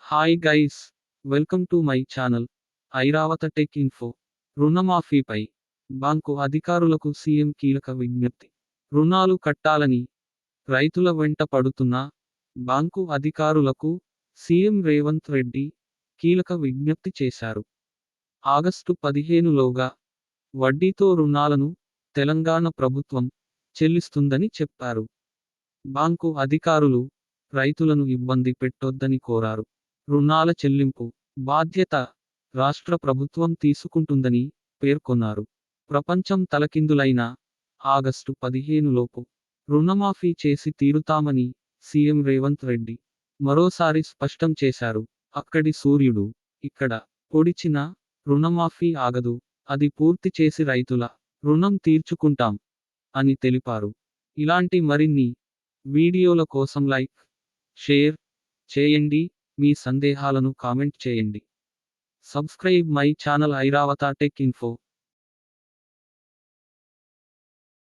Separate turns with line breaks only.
Hi guys, welcome to my channel Airavata tech info. రుణమాఫీపై bank అధికారులకు CM కీలక విజ్ఞప్తి. రుణాలు కట్టాలని రైతుల వెంట పడుతున్న బ్యాంకు అధికారులకు సీఎం రేవంత్ రెడ్డి కీలక విజ్ఞప్తి చేశారు. ఆగస్టు 15లోగా వడ్డీతో రుణాలను తెలంగాణ ప్రభుత్వం చెల్లిస్తుందని చెప్పారు. బ్యాంకు అధికారులు రైతులను ఇబ్బంది పెట్టొద్దని కోరారు. రుణాల చెల్లింపు బాధ్యత రాష్ట్ర ప్రభుత్వం తీసుకుంటుందని పేర్కొన్నారు. ప్రపంచం తలకిందులైన ఆగస్టు 15లోపు రుణమాఫీ చేసి తీరుతామని సీఎం రేవంత్ రెడ్డి మరోసారి స్పష్టం చేశారు. అక్కడి సూర్యుడు ఇక్కడ పొడిచిన రుణమాఫీ ఆగదు, అది పూర్తి చేసి రైతుల రుణం తీర్చుకుంటాం అని తెలిపారు. ఇలాంటి మరిన్ని వీడియోల కోసం లైక్, షేర్ చేయండి. మీ సందేహాలను కామెంట్ చేయండి. Subscribe my channel Airavata tech info.